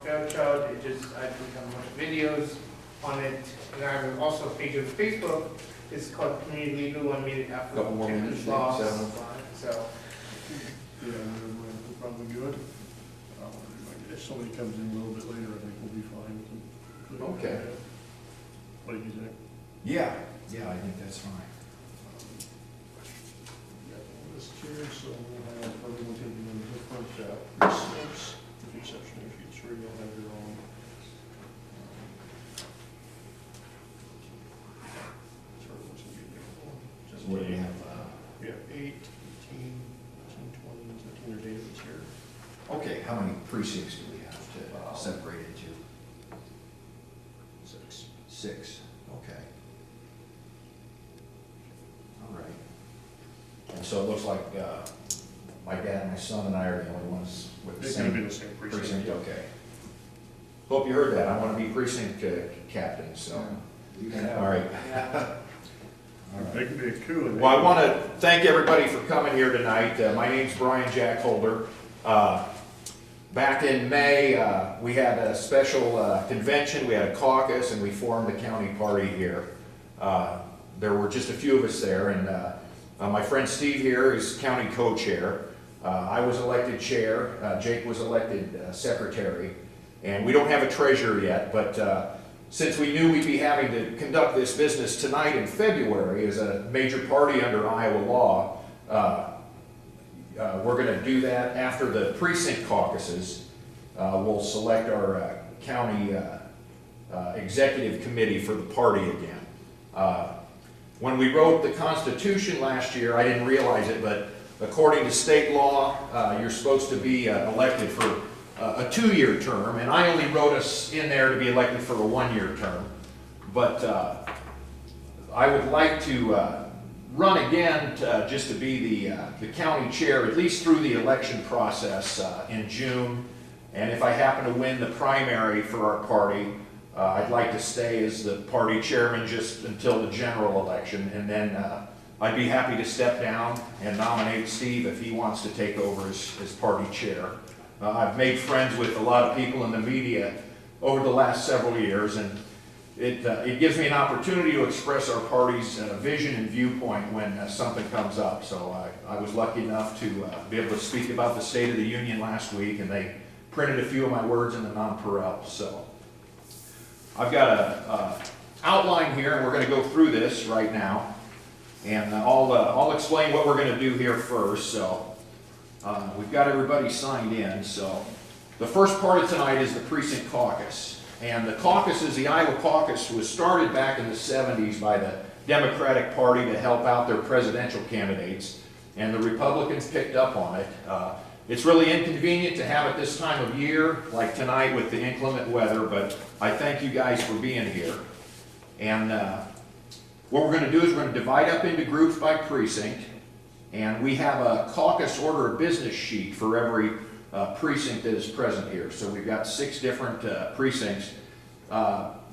Fairchild. It just, I put a bunch of videos on it. And I have also a page on Facebook. It's called Community Legal 1 Minute After Couple more minutes, Texas Laws. 7. So, Yeah, we're probably good. If somebody comes in a little bit later, I think we'll be fine with them. Okay. What do you think? Yeah, I think that's fine. Got all this here, so we'll have everyone taking a different receipts, with the exception of you three, you'll have your own. So everyone's gonna get their own. So what do you have? We have 8, 18, 20, 13 are David's here. Okay, how many precincts do we have to separate into? 6. 6, okay. All right. And so it looks like my dad, my son, and I are the only ones with the It's gonna be same the same precinct. precinct, okay. Hope you heard that, I want to be precinct captain, so. You can have. All right. Yeah. That could be a coup. Well, I want to thank everybody for coming here tonight. My name's Brian Jack Holder. Back in May, we had a special convention, we had a caucus, and we formed the county party here. There were just a few of us there, and my friend Steve here is county co-chair. I was elected chair, Jake was elected secretary, and we don't have a treasurer yet, but since we knew we'd be having to conduct this business tonight in February as a major party under Iowa law, we're going to do that after the precinct caucuses. We'll select our county executive committee for the party again. When we wrote the Constitution last year, I didn't realize it, but according to state law, you're supposed to be elected for a 2-year term, and I only wrote us in there to be elected for a 1-year term. But I would like to run again just to be the county chair, at least through the election process in June. And if I happen to win the primary for our party, I'd like to stay as the party chairman just until the general election, and then I'd be happy to step down and nominate Steve if he wants to take over as party chair. I've made friends with a lot of people in the media over the last several years, and it gives me an opportunity to express our party's vision and viewpoint when something comes up. So I was lucky enough to be able to speak about the State of the Union last week, and they printed a few of my words in the nonpareil. So I've got a outline here, and we're going to go through this right now, and I'll explain what we're going to do here first. So we've got everybody signed in. So the first part of tonight is the precinct caucus. And the caucuses, the Iowa caucus, was started back in the 70s by the Democratic Party to help out their presidential candidates, and the Republicans picked up on it. It's really inconvenient to have it this time of year, like tonight with the inclement weather, but I thank you guys for being here. And what we're going to do is we're going to divide up into groups by precinct, and we have a caucus order of business sheet for every precinct that is present here. So we've got 6 different precincts.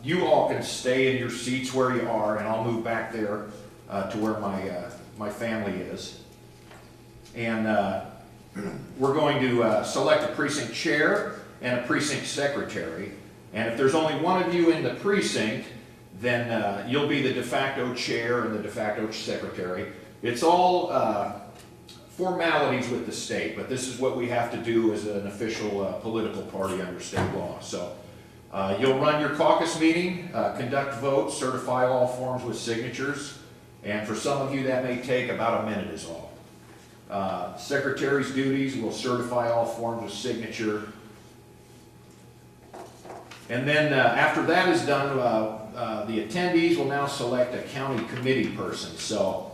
You all can stay in your seats where you are, and I'll move back there to where my family is. And we're going to select a precinct chair and a precinct secretary. And if there's only one of you in the precinct, then you'll be the de facto chair and the de facto secretary. It's all formalities with the state, but this is what we have to do as an official political party under state law. So you'll run your caucus meeting, conduct votes, certify all forms with signatures, and for some of you that may take about a minute is all. Secretary's duties will certify all forms with signature. And then after that is done, the attendees will now select a county committee person. So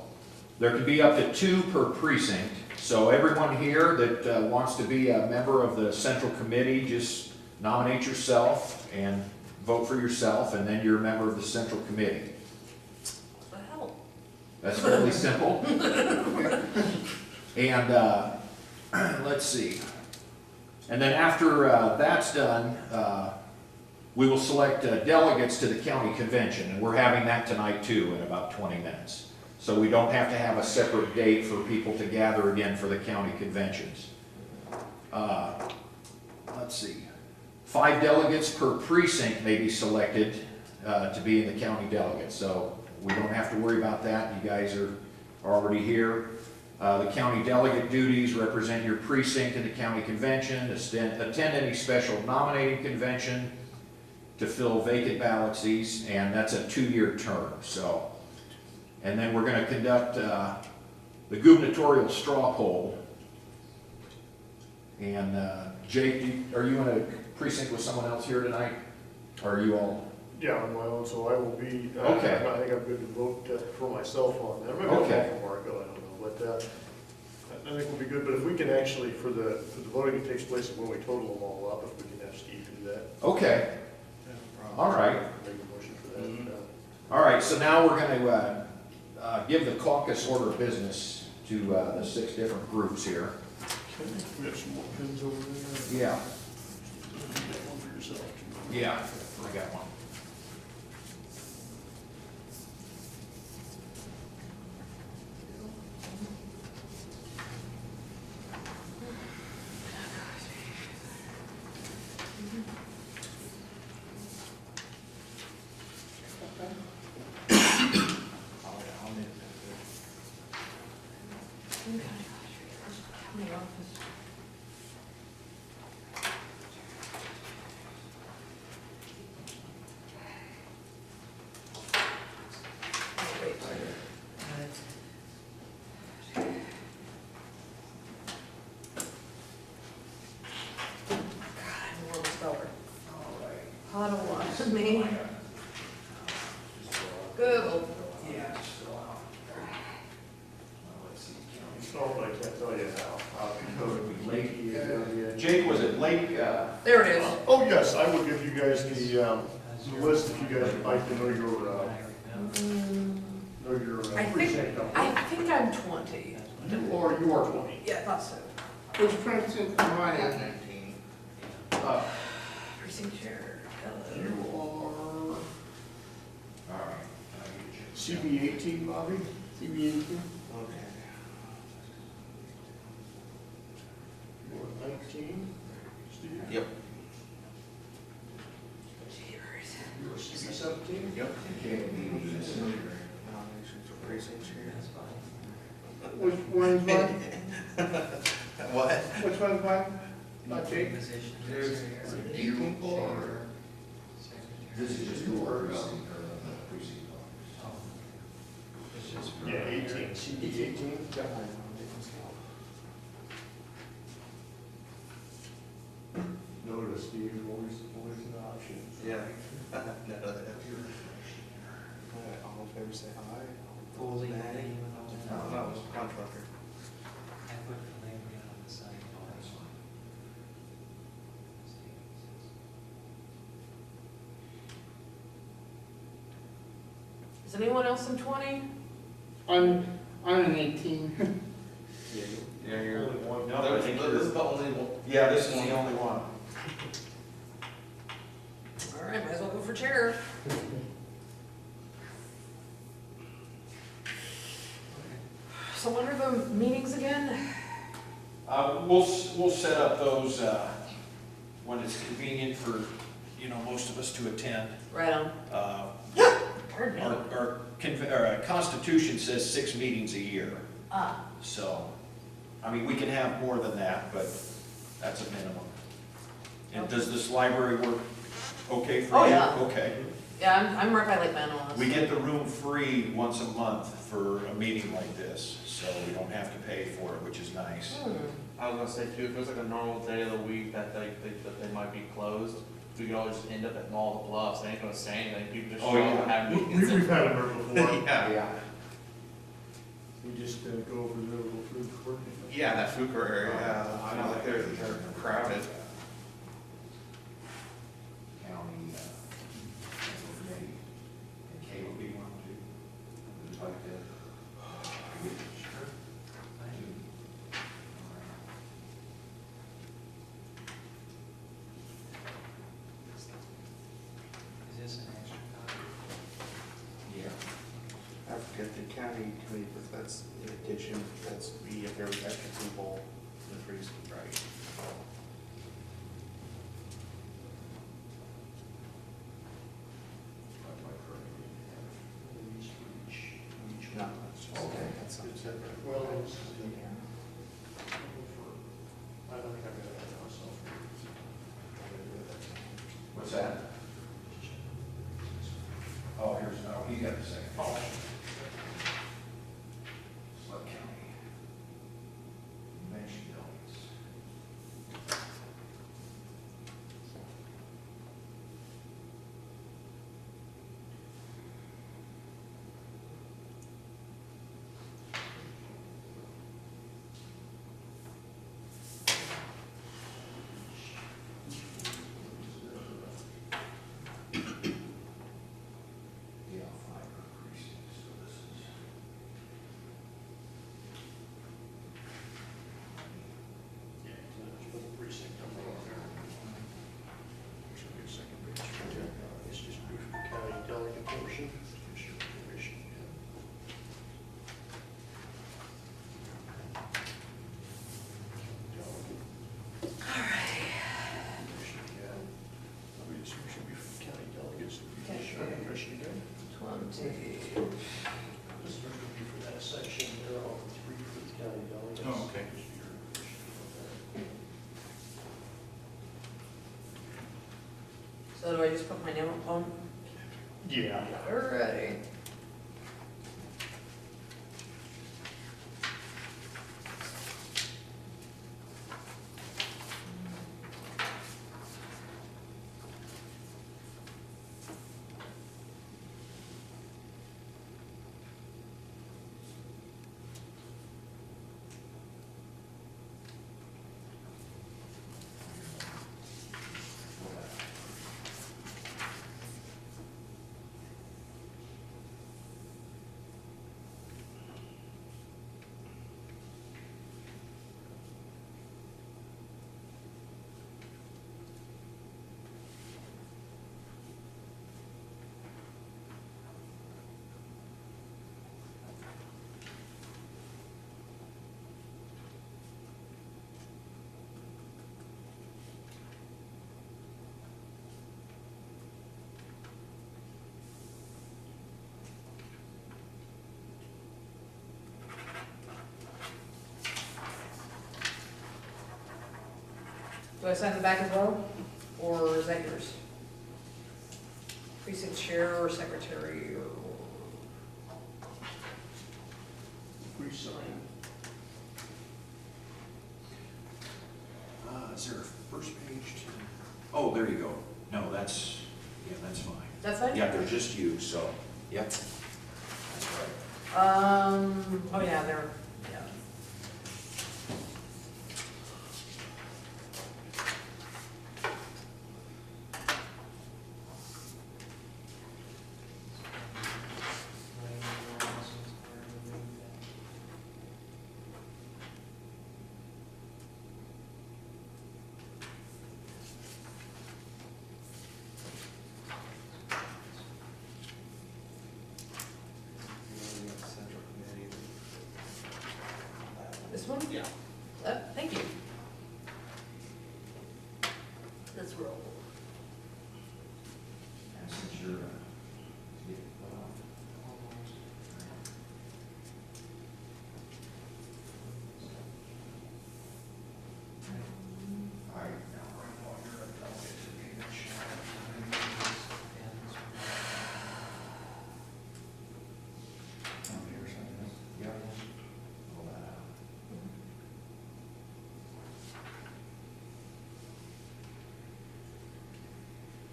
there can be up to 2 per precinct. So everyone here that wants to be a member of the central committee, just nominate yourself and vote for yourself, and then you're a member of the central committee. Wow. That's fairly simple. And let's see. And then after that's done, we will select delegates to the county convention, and we're having that tonight too in about 20 minutes. So we don't have to have a separate date for people to gather again for the county conventions. Let's see. 5 delegates per precinct may be selected to be in the county delegate. So we don't have to worry about that. You guys are already here. The county delegate duties: represent your precinct in the county convention, attend any special nominating convention to fill vacant vacancies, and that's a 2-year term. So, and then we're going to conduct the gubernatorial straw poll. And Jake, are you in a precinct with someone else here tonight? Or are you all? Yeah, on my own, so I will be, Okay. I think I'm good to vote for myself on that. Maybe I'll Okay. vote for Marco, I don't know, but I think we'll be good. But if we can actually, for the voting that takes place when we total them all up, if we can have Steve do that. Okay, all right. Make a motion for that. All right, so now we're going to give the caucus order of business to the 6 different groups here. Okay, we have some more pins over there. Yeah. You got one for yourself. Yeah, I got one. County office. Oh, wait. God, I'm a little speller. PottCoLP, me. Google. Yeah. Oh, but I can't tell you how Lake, Jake, was it Lake? There it is. Oh, yes, I will give you guys the list if you guys would like to know your I think, precinct number. I think I'm 20. You are 20. Yeah, I thought so. Which precinct am I in? Precinct chair. You are All right. CB 18, Bobby? CB 18? Okay. You are 19, Steve? Yep. Jeepers. You are CB 17? Yep. Okay. Nominations for precinct chair. Which one's what? What? Which one's what? Not Jake? There's you or This is just yours. Yeah, 18, CB 18? Notice, Steve, always an option. yeah. No, all in favor say aye. All opposed, nay. No, contractor. Is anyone else in 20? I'm an 18. Yeah, you're. Only one. No, I think This is the only one. Yeah, this is the only one. All right, might as well go for chair. So when are the meetings again? We'll set up those when it's convenient for, most of us to attend. Right on. Pardon me. Our Constitution says 6 meetings a year, Ah, so, we can have more than that, but that's a minimum. And does this library work okay for you? Oh, yeah. Okay. yeah, I'm right by Lake Manuel. We get the room free once a month for a meeting like this, so we don't have to pay for it, which is nice. I was gonna say too, if it was like a normal day of the week that they might be closed, we could always end up at Mall of the Bluffs, they ain't gonna say anything, people just Oh, show yeah. up and have We've meetings. had them there before. Yeah, We just go over the little food court. yeah, that food court area, yeah, I know, like they're crowded. County, committee, and KOB one, too. Would you like to? Sure. Is this an extra copy? Yeah. I forget the county committee, but that's in addition, that's be if there's extra people in the precinct, right? It's separate. Well, it's, I don't think I've got that myself. What's that? Oh, here's, oh, he got the second. Oh. Select County. Convention delegates. Yeah, five precincts, so this is. Yeah, so just put the precinct number on there. Should be a second page. It's just Beaufort County delegate portion. It's your information, yeah. We should be from county delegates. Okay. Show impression again. 20. This is going to be for that section, there are three for the county delegates. Oh, okay. Just for your information So do I just put my name on? on that. Yeah. Alrighty. Do I sign the back as well, or is that yours? Precinct chair or secretary or? Re-sign. Is there a first page to? Oh, there you go. No, that's, yeah, that's fine. That's fine? Yeah, they're just you, so, yep. That's right. Oh yeah, they're, yeah. Central committee. This one? Yeah. Thank you. Let's roll. And since you're, all right, now right while you're at delegate to the convention. Oh, here's something. Yep. Pull that out.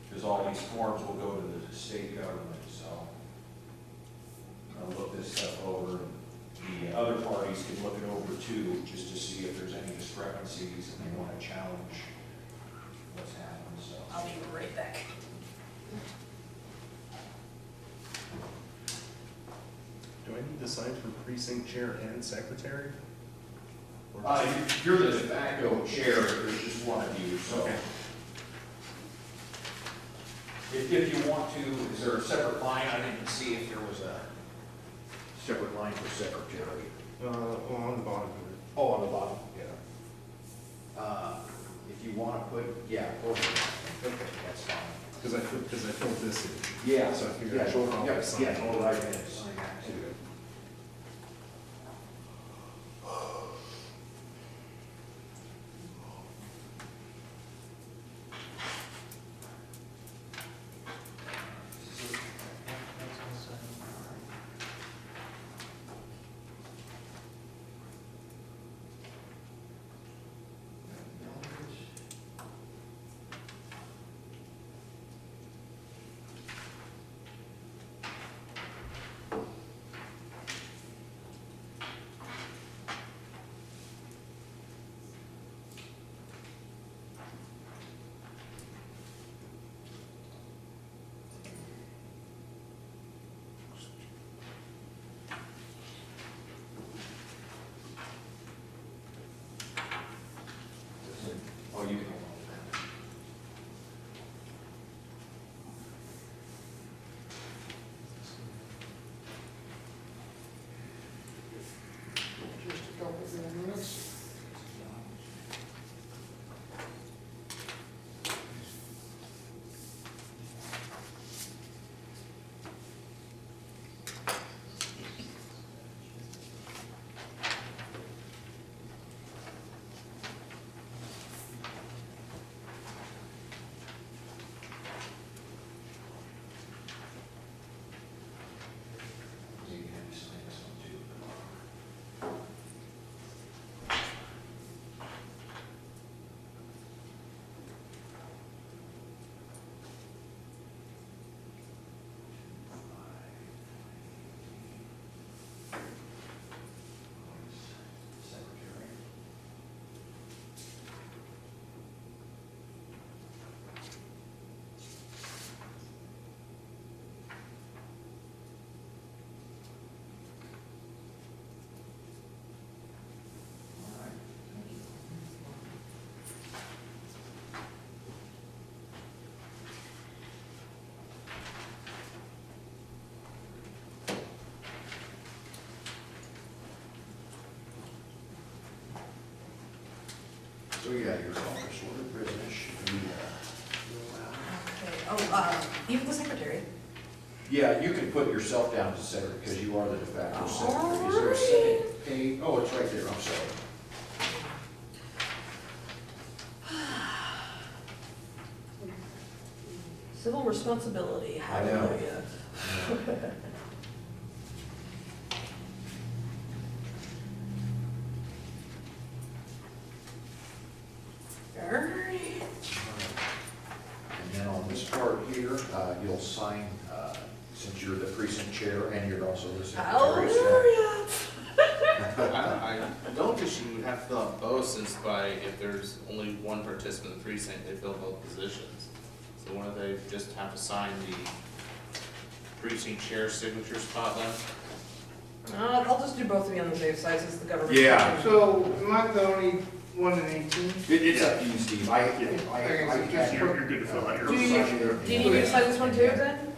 Because all these forms will go to the state government, so I'll look this stuff over. The other parties can look it over too, just to see if there's any discrepancies and they want to challenge what's happened, so. I'll be right back. Do I need to sign for precinct chair and secretary? Or You're the de facto chair, there's just one of you, so. Okay. If you want to, is there a separate line? I didn't see if there was a separate line for secretary. well, on the bottom here. Oh, on the bottom. Yeah. If you want to put, yeah, okay, that's fine. Because I filled this in. Yeah, So I figured yeah, I'd go, probably yeah, sign yeah, all go of right it. ahead, sign that too. So you got your office order business should be, Okay, even the secretary. yeah, you can put yourself down as secretary because you are the de facto secretary. Is there a second page? Oh, it's right there, I'm sorry. Civil responsibility, I know. hallelujah. Alright. And then on this part here, you'll sign, since you're the precinct chair and you're also the secretary. so- Hallelujah. I don't think you would have to fill out both, since by, if there's only one participant in the precinct, they fill both positions. So why don't they just have to sign the precinct chair signature spot then? I'll just do both to be on the safe side since the government. Yeah. So am I the only one in 18? It's up to you, Steve. I Just You're good to fill out your. Do you need me to sign this one too then?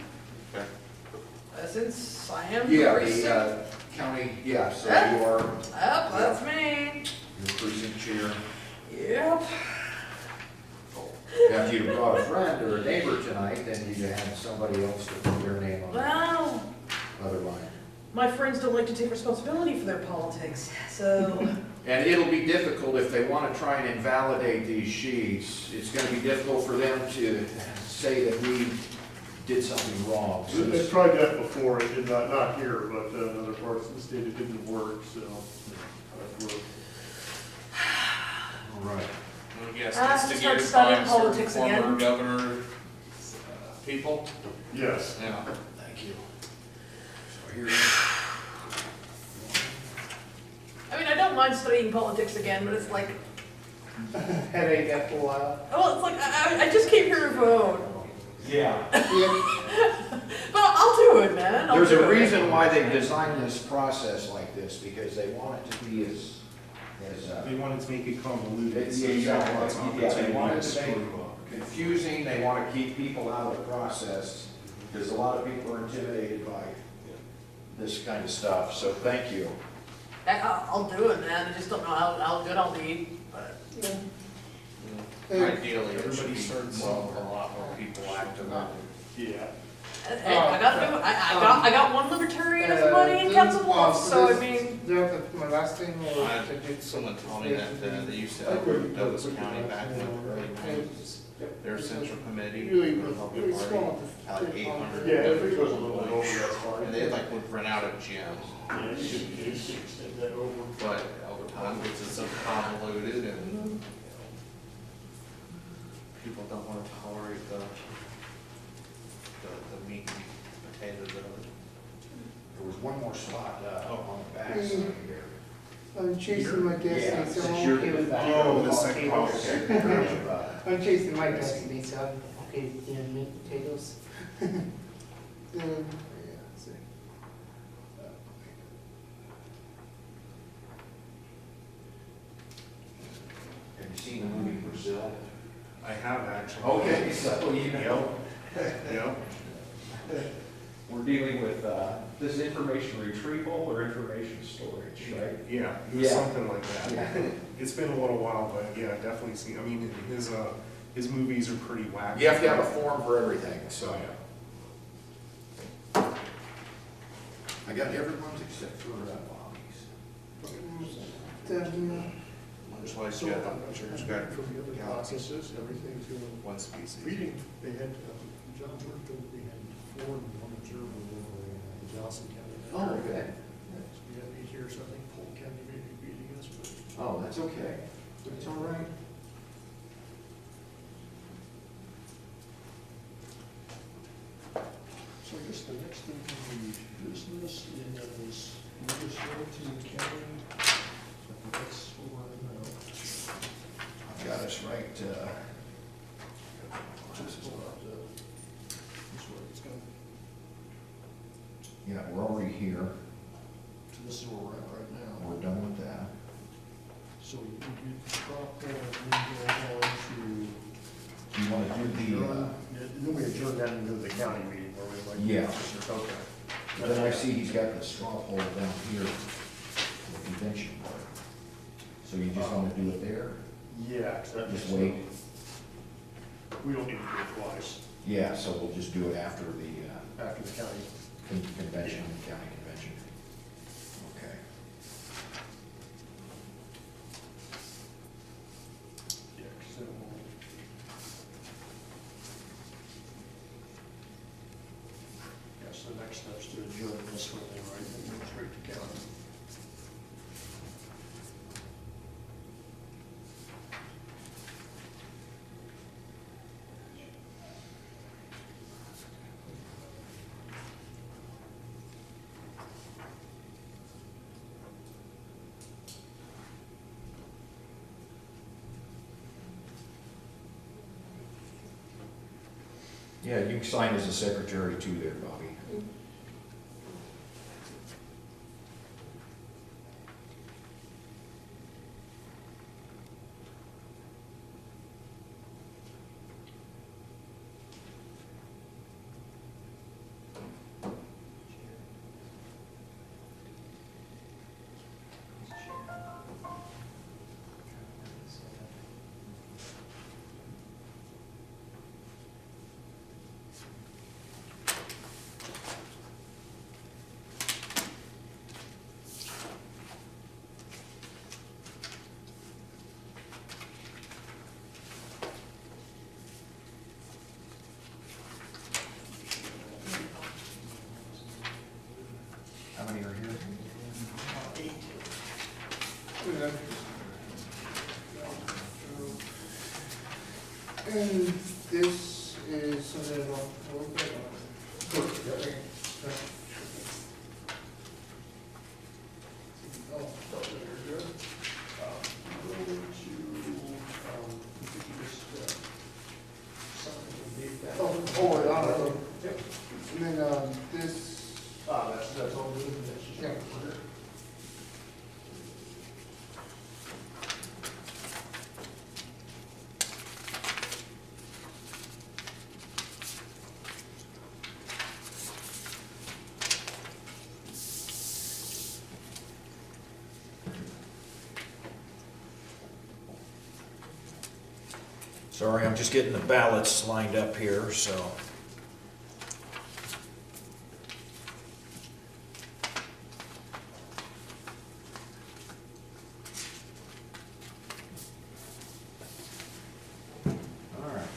Okay. Since I am. Yeah, precinct- the county, yeah, so you are Yep, that's me. your precinct chair. Yep. If you brought a friend or a neighbor tonight, then you had somebody else to put their name on the Well, other line. my friends don't like to take responsibility for their politics, so. And it'll be difficult if they want to try and invalidate these sheets. It's going to be difficult for them to say that we did something wrong. So They it's- tried that before, it did not here, but in other parts of the state, it didn't work, so. All right. Well, yes, I have to instigated start studying by certain politics again. former governor, people, Yes. yeah. Thank you. So here, I mean, I don't mind studying politics again, but it's like, Headache after a while. oh, it's like, I just came here to vote. yeah. But I'll do it, man. I'll There's do a it. reason why they've designed this process like this, because they want it to be as They wanted to make it convoluted, It's- so you got lots of yeah, they want opportunity it to to make- screw up. confusing, they want to keep people out of the process, because a lot of people are intimidated by this kind of stuff, so thank you. I'll do it, man. I just don't know how good I'll be, but. Ideally, it should Everybody be starts well, somewhere. a lot more people active on it. Yeah. Hey, I got one libertarian as a buddy in council bluffs, so I mean. Do I have to put my last name or? Someone told me that they used to operate Douglas County back in the early nineties. Their central committee, Really, the Republican really Party, small. had like 800. Yeah, if it goes a little bit over, that's fine. And they like would rent out a gym, Yeah, you should extend that over. but over time, it's just so convoluted and people don't want to tolerate the meat and potatoes of it. There was one more spot on the back side here. I'm chasing my destiny, Yeah, so since I'm you're okay the- with that. Oh, the second, Potatoes. okay. I'm chasing my destiny, so I'm okay with doing meat potatoes. Yeah, see. Have you seen the movie Brazil? I have actually. Okay, so you know. Yep. We're dealing with, this information retrieval or information storage, right? Yeah, it was Yeah. something like that. Yeah. It's been a little while, but yeah, definitely seen, I mean, his movies are pretty wacky. You have to have a form for everything, So, so. yeah. I got everyone's except for Bobby's. That's why So, you I'm got, not sure, you got from the other caucuses, everything's going. one species. Reading, they had, John George told me they had 4 and 1 observer over in Johnson County. Oh, okay. We had 8 here, so I think Polk County may be beating us, but. Oh, that's okay. That's all right. So I guess the next thing on the business is legislative county. So I think that's where we're at now. I've got us right, Just about, this way it's going. yeah, we're already here. So this is where we're at right now. We're done with that. So you drop that and then go on to. Do you want to do the, Then we adjourn that into the county meeting where we like. Yeah. Okay. then I see he's got the straw poll down here, the convention part. So you just want to do it there? Yeah, 'cause that Just just wait. we don't need to do it twice Yeah, so we'll just do it after the after the county. convention, the county convention. Okay. Yeah, 'cause then we'll. Yeah, so the next step's to adjourn this one, then, right, and move straight to county. Yeah, you can sign as a secretary too there, Bobby. How many are here? And this is something about, and then, this, That's all good, that's just. Yeah. Sorry, I'm just getting the ballots lined up here, so. All right.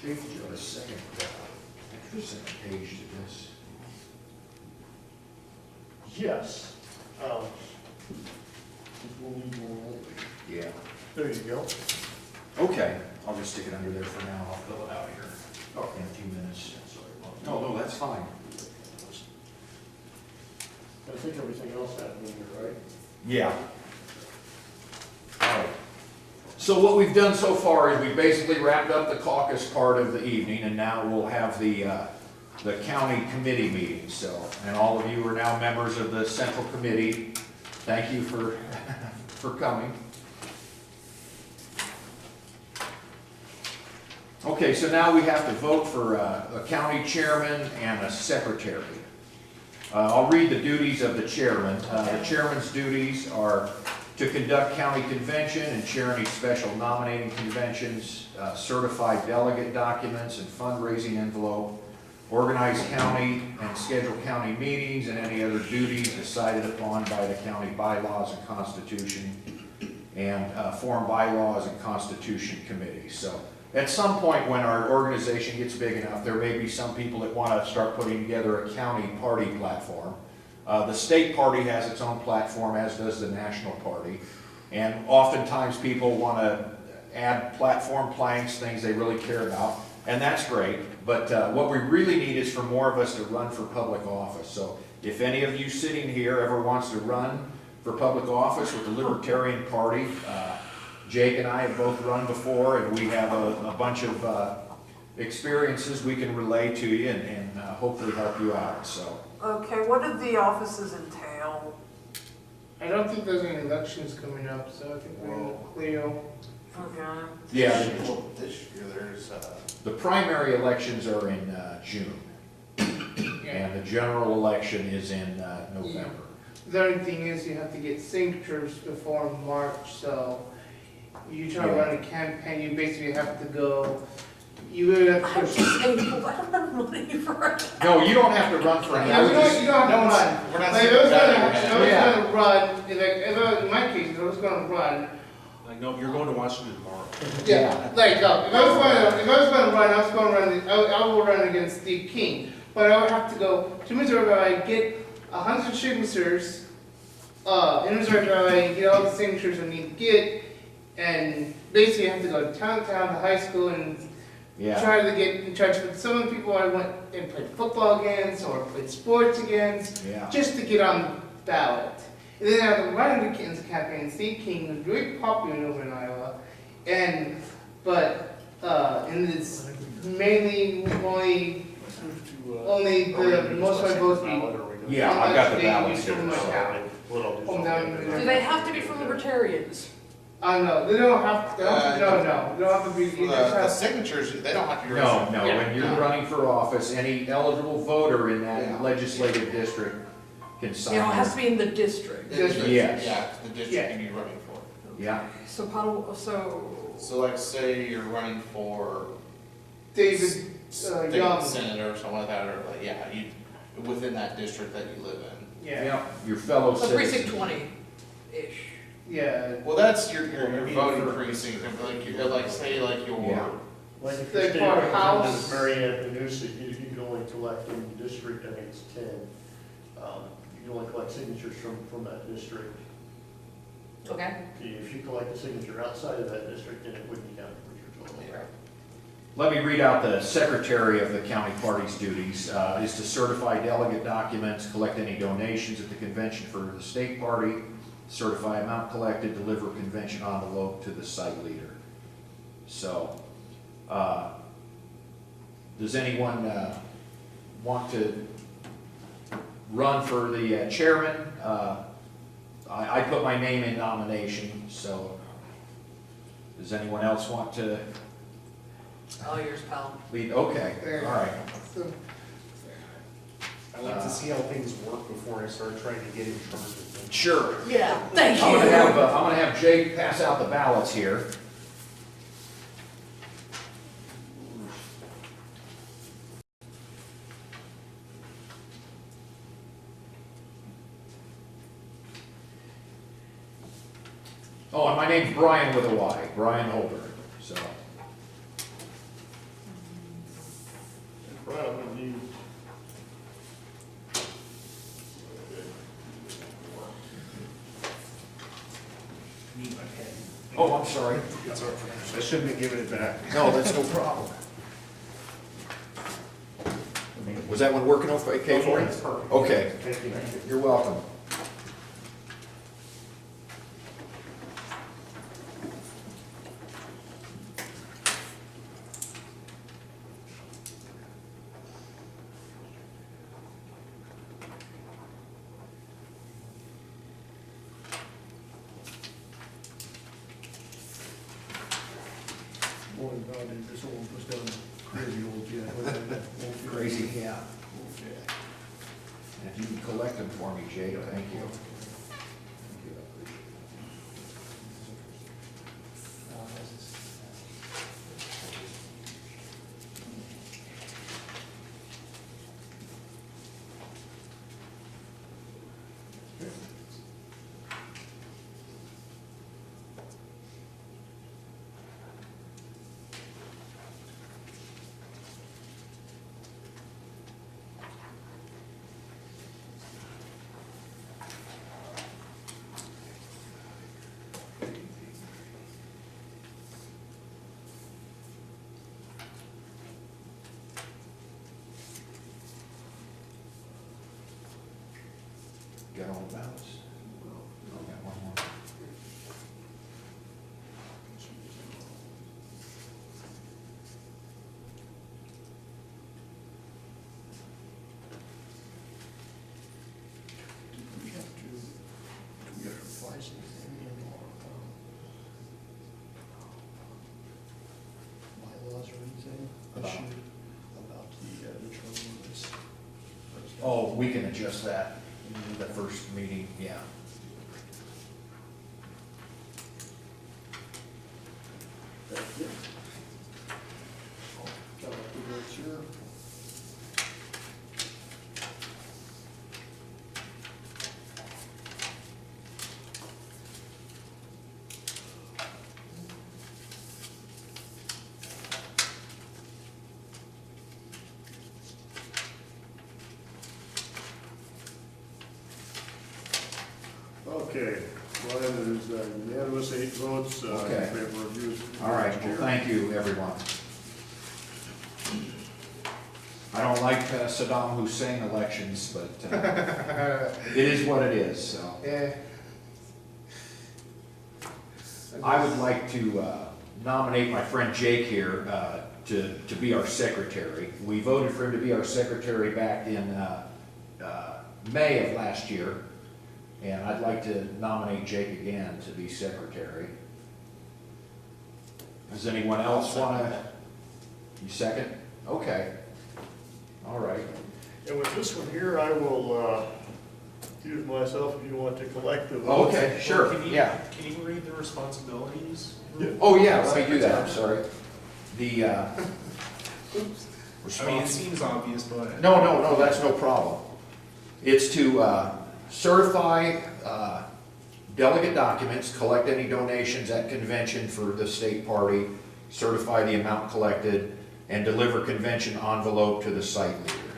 Jake, did you have a second page to this? Yes. We'll need more. Yeah. There you go. Okay, I'll just stick it under there for now, I'll fill it out here in a few minutes. No, that's fine. I think everything else happened in here, right? Yeah. All right. So what we've done so far is we basically wrapped up the caucus part of the evening, and now we'll have the county committee meeting. So, and all of you are now members of the central committee. Thank you for, for coming. Okay, so now we have to vote for a county chairman and a secretary. I'll read the duties of the chairman. The chairman's duties are to conduct county convention and chair any special nominating conventions, certify delegate documents and fundraising envelope, organize county and schedule county meetings and any other duties decided upon by the county bylaws and constitution, and form bylaws and constitution committees. So at some point when our organization gets big enough, there may be some people that want to start putting together a county party platform. The state party has its own platform, as does the national party. And oftentimes people want to add platform planks, things they really care about, and that's great. But what we really need is for more of us to run for public office. So if any of you sitting here ever wants to run for public office with the Libertarian Party, Jake and I have both run before, and we have a bunch of experiences we can relay to you and hopefully help you out. So. Okay, what did the offices entail? I don't think there's any elections coming up, so I think we're in the clear. Okay. Yeah, Well, this year there's, the primary elections are in June, Yeah. and the general election is in November. The only thing is you have to get signatures before March, so you try to Yeah. run a campaign, you basically have to go, you really have to I'm push. just saying, I don't have money for it. No, you don't have to run for any. Yeah, you don't have to run. we're not Like, saying if I was that gonna, you're if gonna- I was Yeah. gonna run, if I was, in my case, if I was gonna run, Like, no, you're going to Washington tomorrow. yeah, like, no, if I was gonna run, I was gonna run, I will run against Steve King. But I would have to go to Missouri Valley, get 100 signatures, in Missouri Valley, get all the signatures I need to get, and basically have to go to town to high school and Yeah, try to get in touch with some of the people I went and played football against or played sports against, yeah. just to get on the ballot. And then I have the Ryan Dickens campaign. Steve King was very popular over in Iowa, and it's mainly only the most of my votes be. Yeah, I've got the ballots They here. use so- Do they have to be from libertarians? No, they don't have. They don't have no, they don't have to be. for You just the have, signatures, they don't have to be. No, registered. no, Yeah. when you're running for office, any eligible voter in that Yeah. legislative district can sign. You know, it has to be in the district. District, Yes. Yeah, the district Yeah. you'd be running for. Yeah, So So like, say you're running for David state Young. senator or something like that, or like, yeah, you, within that district that you live in. Yeah, yeah, your fellow so citizens. precinct 20-ish. yeah. Well, that's your Well, maybe voting for- precinct, like, like, say like your, Yeah. Like if Like your state for a representative house. is Mary Ann Panusi, you can only collect in the district, I think it's 10. You can only collect signatures from that district. Okay. If you collect a signature outside of that district, then it wouldn't count towards your total. Let me read out the secretary of the county party's duties, is to certify delegate documents, collect any donations at the convention for the state party, certify amount collected, deliver convention envelope to the site leader. So, does anyone want to run for the chairman? I put my name in nomination, so does anyone else want to All yours, pal. lead? Okay, all right. So, I like to see how things work before I start trying to get in charge of things. Sure. Yeah, thank I'm you. gonna have Jake pass out the ballots here. Oh, and my name's Brian with a Y, Brian Holder, so. Right, I'm gonna need. Oh, I'm sorry. It's all right. I shouldn't have given it back. No, that's no problem. Was that one working okay for you? That's perfect. Okay, Thank you. you're welcome. Boy, God, this old was done crazy old jet. Crazy, yeah. And if you can collect them for me, Jake, thank you. Got all the ballots? Oh, got one more. We have to Oh, we can adjust that in the first meeting, yeah. Thank you. Got a few minutes here. Okay, well, there's unanimous 8 votes in Okay. favor of you. All right, well, thank you, everyone. I don't like Saddam Hussein elections, but it is what it is, so. Yeah. I would like to nominate my friend Jake here to be our secretary. We voted for him to be our secretary back in May of last year, and I'd like to nominate Jake again to be secretary. Does anyone else want to? You second? Okay. All right. And with this one here, I will use myself if you want to collect the votes. Okay, sure, Can you- yeah. Can you read the responsibilities? Oh, yeah, let me do that, I'm sorry. The, I mean, it seems obvious, but. no, that's no problem. It's to certify delegate documents, collect any donations at convention for the state party, certify the amount collected, and deliver convention envelope to the site leader.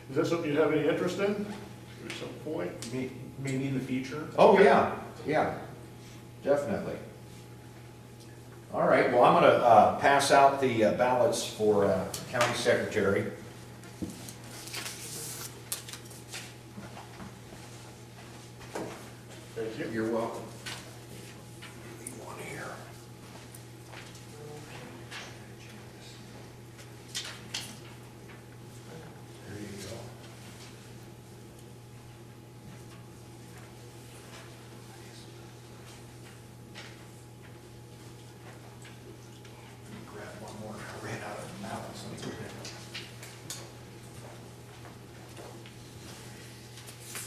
Is that something you have any interest in at some point? Maybe in the future? Oh, yeah, definitely. All right, well, I'm gonna pass out the ballots for county secretary. Thank you. You're welcome. Leave one here. There you go. Grab one more. I ran out of ballots. Let me go get them.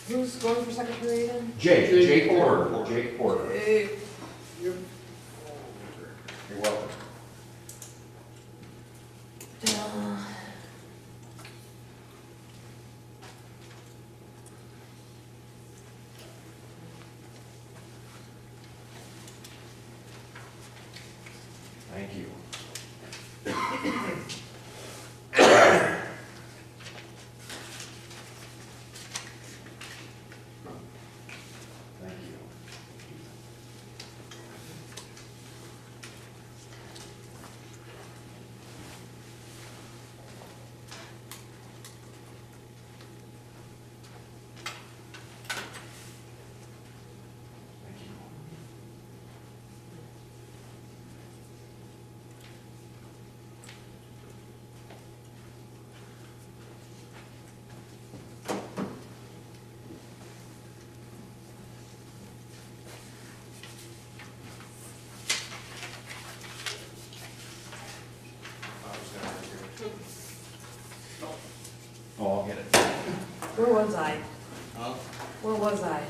Who's going for secretary again? Jake Porter. Jake Porter. Hey. You're welcome. Thank you. Thank you. Thank you. Oh, I'll get it. Where was I? Huh? Where was I?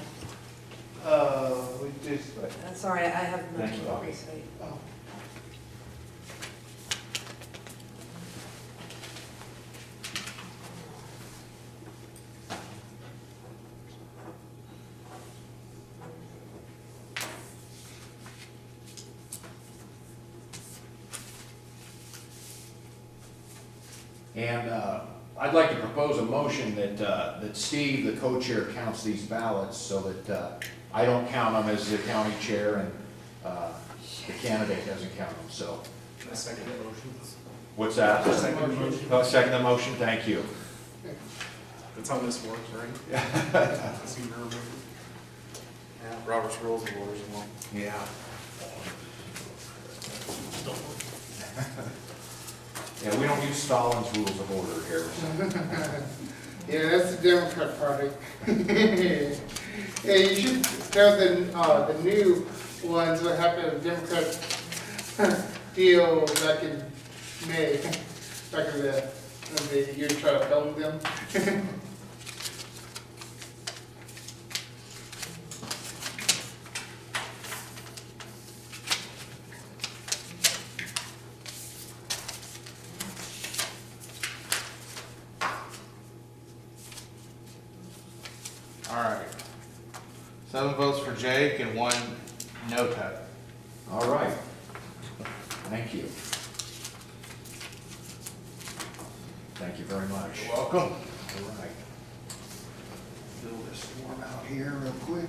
We just, Sorry, I have no. Thank you, Bobby. oh. And I'd like to propose a motion that Steve, the co-chair, counts these ballots so that I don't count them as the county chair and the candidate doesn't count them, so. I second the motion. What's that? Second the motion. Second the motion, thank you. That's how this works, right? I seem to remember. Yeah, Robert's Rules of Orders and one. Yeah. Yeah, we don't use Stalin's rules of order here. So. Yeah, that's the Democrat Party. Yeah, you should know the new ones, what happened to the Democrat deal back in May, back in the year trying to film them. 7 votes for Jake and 1 no vote. All right. Thank you. Thank you very much. You're welcome. All right. Fill this form out here real quick.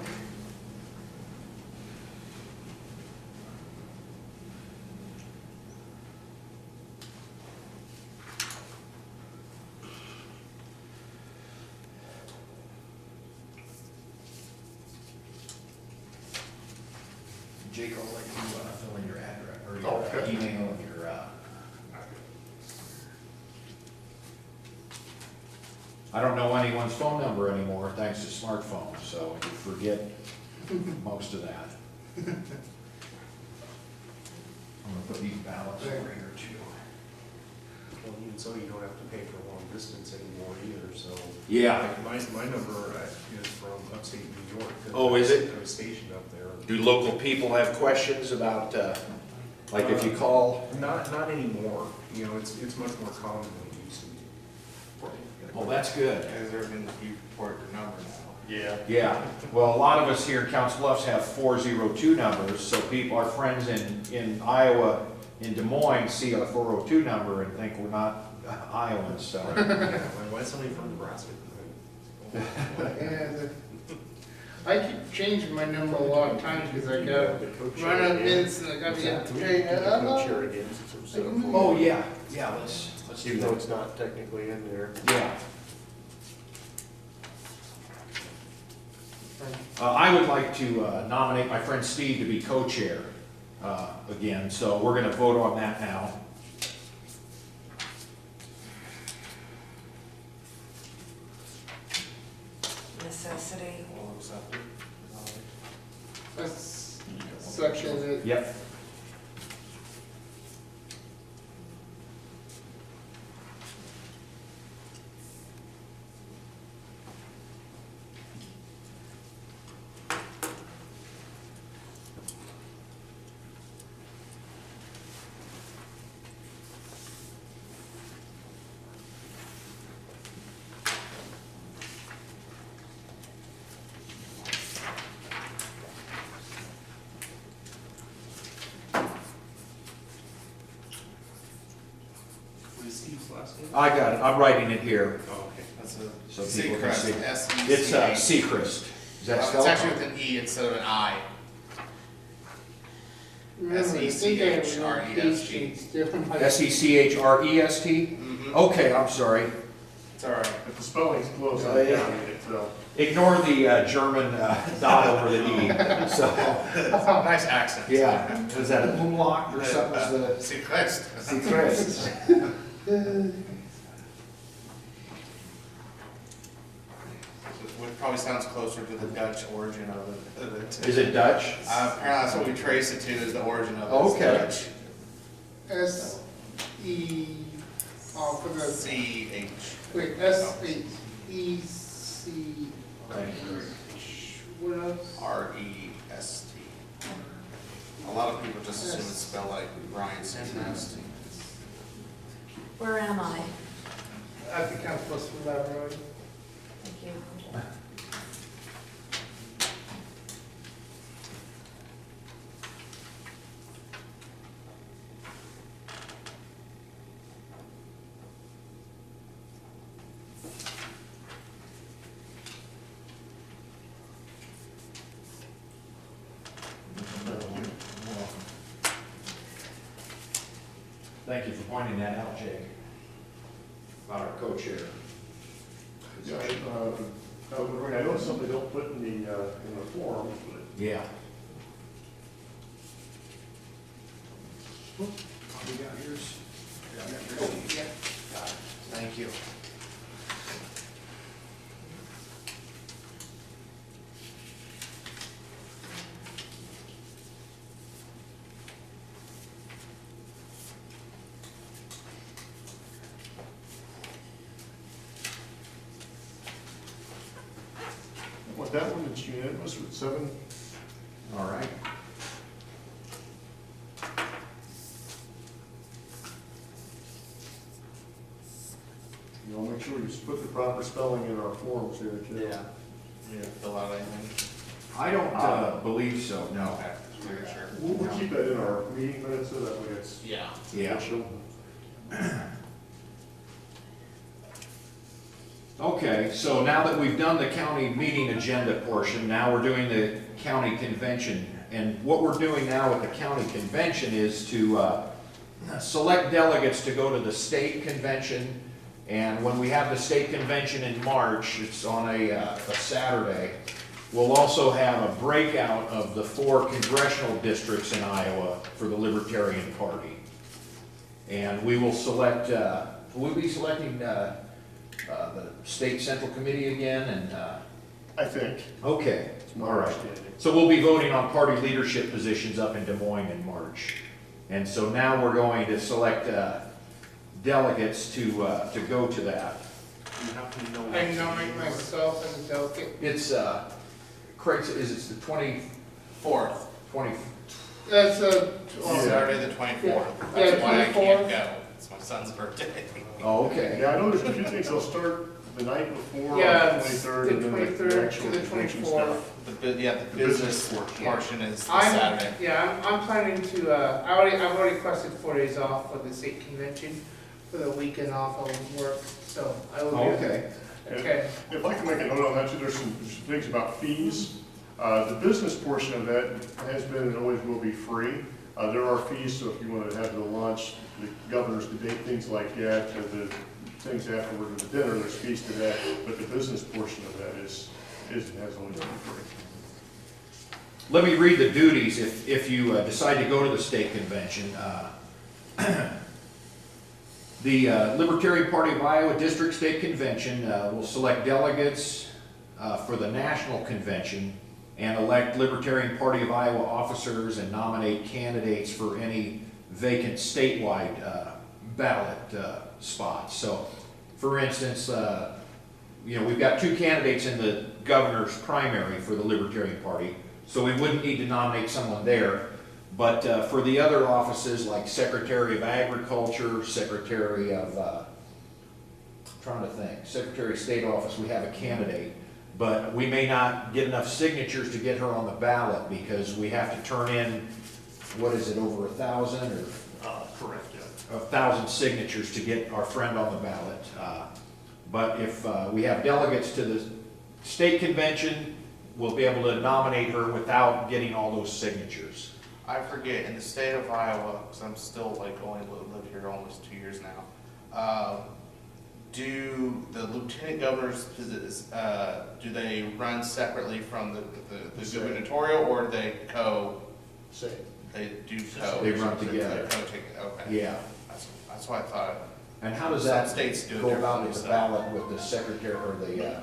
Jake, I'll let you fill in your address, or your Okay. email and your, I don't know anyone's phone number anymore, thanks to smartphones, so you forget most of that. I'm gonna put these ballots over here too. Well, even so, you don't have to pay for long distance anymore either, so. Yeah. Like, my number is from upstate New York. 'cause Oh, is it? I was stationed up there. Do local people have questions about, like if you call? Not anymore, you know, it's much more common than it used to be. Well, that's good. Is there going to be report your number now? Yeah. Yeah, well, a lot of us here in Council Bluffs have 402 numbers, so people, our friends in Iowa, in Des Moines, see our 402 number and think we're not Iowans, so. Why is somebody from Nebraska? Yeah, I keep changing my number a lot of times because I got run up minutes and I got to get to pay. Co-chair again, since it was set up for- Oh, yeah, let's do Even though that. it's not technically in there. Yeah. I would like to nominate my friend Steve to be co-chair again, so we're gonna vote on that now. Necessity. All accepted. That's section that Yep. What is Steve's last name? I got it, I'm writing it here, Oh, okay. That's so a people can see. Seacrest, S-E-C-H. It's Seacrest. Is that It's spelled? actually with an E instead of an I. remember, I think I have S-E-C-H-R-E-S-T. sheets different. Sechrest? Mm-hmm. Okay, I'm sorry. It's all right. If the spelling's close, Oh, I'm yeah. counting it, so. Ignore the German dot over the E, so, Nice accent. yeah. Is that a umlaut or something? Is Seacrest. the Sechrest? Which probably sounds closer to the Dutch origin of it. Is it Dutch? Apparently that's what we trace it to, is the origin of it. Okay. Dutch. S-E, oh, for the, C-H. wait, S-H-E-C, Thank you. what else? R-E-S-T. A lot of people just assume it's spelled like Brian Seacrest. Where am I? I think I'm supposed to move that road. Thank you. Thank you for pointing that out, Jake, about our co-chair. Yeah, I know something they don't put in the form, but Yeah. You got yours? Yeah, I got yours. Yeah. Got it. Thank you. with that one, it's unanimous with 7. All right. You know, make sure you put the proper spelling in our forms here too. Yeah. Yeah, fill out anything. I don't believe so, no. Okay, just making sure. We'll keep that in our meeting minutes so that way it's Yeah. Yeah. official. Okay, so now that we've done the county meeting agenda portion, now we're doing the county convention. And what we're doing now at the county convention is to select delegates to go to the state convention. And when we have the state convention in March, it's on a Saturday, we'll also have a breakout of the 4 congressional districts in Iowa for the Libertarian Party. And we will select, we'll be selecting the state central committee again, and, I think. okay, It's my all right. understanding. So we'll be voting on party leadership positions up in Des Moines in March. And so now we're going to select delegates to go to that. You have to know. I nominate myself as a delegate. It's, Craig, is it the 20, 4th, 20, That's Saturday the 24th. Yeah, That's why I 24th. can't go. It's my son's birthday. oh, okay. Yeah, I know there's a few things they'll start the night before, Yeah, on the it's 23rd, the and then 23rd the to actual the convention 24th. stuff. The business portion is the Saturday. I'm planning to, I've already requested 4 days off for the state convention, for the weekend off of work, so I will be. Oh, okay. Okay, If I can make a note on that too, there's some things about fees. The business portion of that has been and always will be free. There are fees, so if you wanted to have the lunch, the governor's debate, things like that, the things afterward, the dinner, there's fees to that, but the business portion of that has always been free. Let me read the duties if you decide to go to the state convention. The Libertarian Party of Iowa District State Convention will select delegates for the national convention and elect Libertarian Party of Iowa officers and nominate candidates for any vacant statewide ballot spots. So, for instance, we've got 2 candidates in the governor's primary for the Libertarian Party, so we wouldn't need to nominate someone there. But for the other offices like Secretary of Agriculture, Secretary of, Secretary of State office, we have a candidate. But we may not get enough signatures to get her on the ballot because we have to turn in, what is it, over 1,000 or? Correct, yeah. 1,000 signatures to get our friend on the ballot. But if we have delegates to the state convention, we'll be able to nominate her without getting all those signatures. I forget, in the state of Iowa, because I'm still like only lived here almost 2 years now, do the lieutenant governors, do they run separately from the gubernatorial, or do they Same. they do co? They run together. Okay. Yeah. That's what I thought. And how does Some that states do it go about differently, with the so. ballot with the secretary or the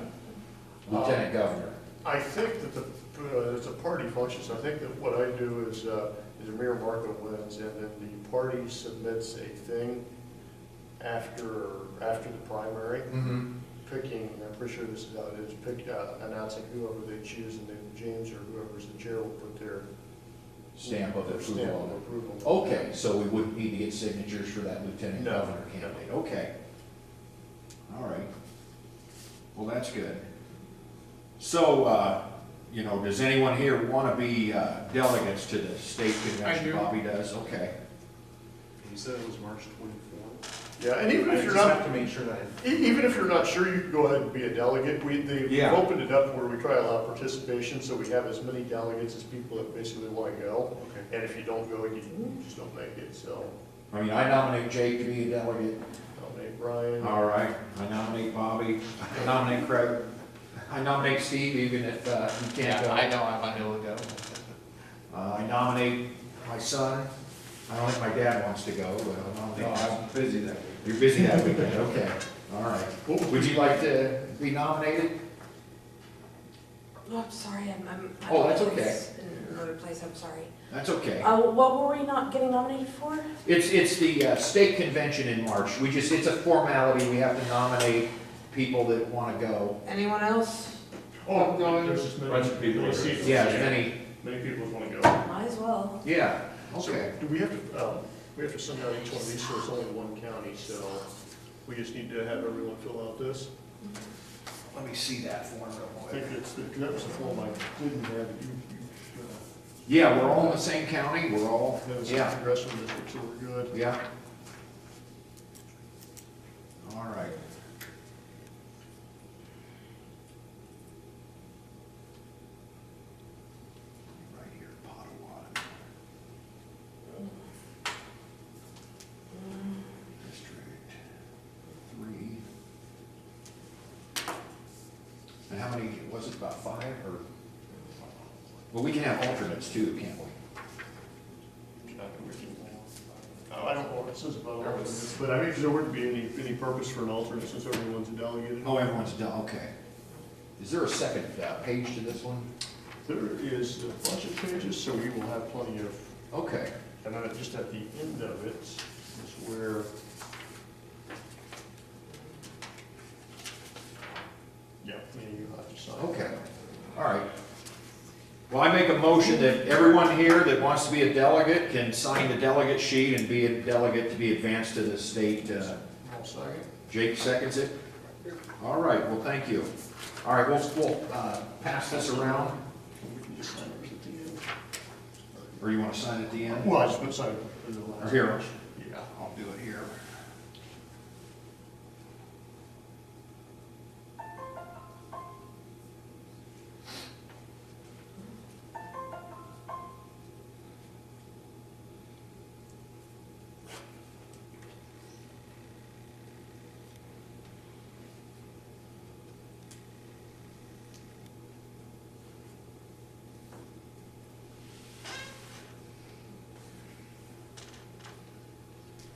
lieutenant governor? I think that it's a party function, so I think that what I do is Mayor Marco wins, and then the party submits a thing after the primary, Mm-hmm. picking, I'm pretty sure this is how it is, announcing whoever they choose, and then James or whoever's the chair will put their Stamp of their stamp approval of on it. approval. Okay, so we wouldn't need to get signatures for that lieutenant No, governor candidate, okay. All right. Well, that's good. So, does anyone here want to be delegates to the state convention? I do. Bobby does, okay. You said it was March 24th? Yeah, and even I if you're just not, have to make sure that. even if you're not sure, you can go ahead and be a delegate. We've Yeah. opened it up where we try to allow participation, so we have as many delegates as people that basically want to go. Okay. And if you don't go, you just don't make it, so I mean, I nominate Jake to be a delegate. nominate Brian. All right, I nominate Bobby, I nominate Craig, I nominate Steve, even if he can't Yeah, go. I know I'm unable to go. I nominate my son. I don't think my dad wants to go, but I'll nominate. I'm busy that week. You're busy that weekend, okay, all right. Would you like to be nominated? Oh, I'm sorry, I'm. Oh, that's okay. In another place, I'm sorry. That's okay. What were we not getting nominated for? It's the state convention in March. It's a formality. We have to nominate people that want to go. Anyone else? Oh, there's just many. Bunch of people many are- seats. Yeah, as many, Many people want to go. Might as well. yeah, So okay. do we have to send out each one of these, so it's only one county, so we just need to have everyone fill out this? let me see that form real I quick. think that was the form I didn't have, Yeah, we're all in the same county, we're all, that was yeah, congressional district, so we're good. yeah. All right. Right here, PottCoLP. District 3. And how many, was it about 5 or? Well, we can have alternates too, can't we? I don't know what it says about alternates, but I mean, there wouldn't be any purpose for an alternate since everyone's a delegate. Oh, everyone's done, okay. Is there a second page to this one? There is a bunch of pages, so we will have plenty of, Okay. and then just at the end of it is where. Yeah, you have to sign. Okay, all right. Well, I make a motion that everyone here that wants to be a delegate can sign the delegate sheet and be a delegate to be advanced to the state. I'll second. Jake seconds it? All right, well, thank you. All right, we'll pass this around, We can just sign it at the end. or you want to sign at the end? Well, I just put sign it in the last. Or here. Yeah. I'll do it here.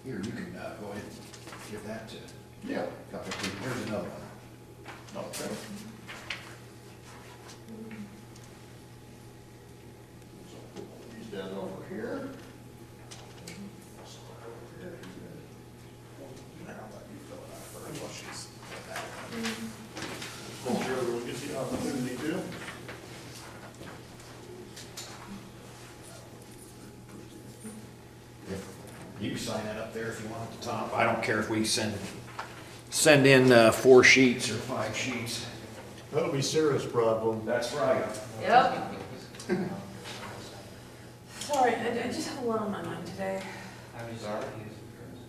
Here, you can go ahead and give that to Yeah. a couple of people. Here's another one. Okay. So put one of these down over here. I'll let you fill it out first while she's got that one. Hopefully everyone gets the opportunity to. You can sign that up there if you want at the top. I don't care if we send in 4 sheets or 5 sheets. That'll be Sarah's problem. That's right. Yep. Sorry, I just have a lot on my mind today. I was Sorry? confused first.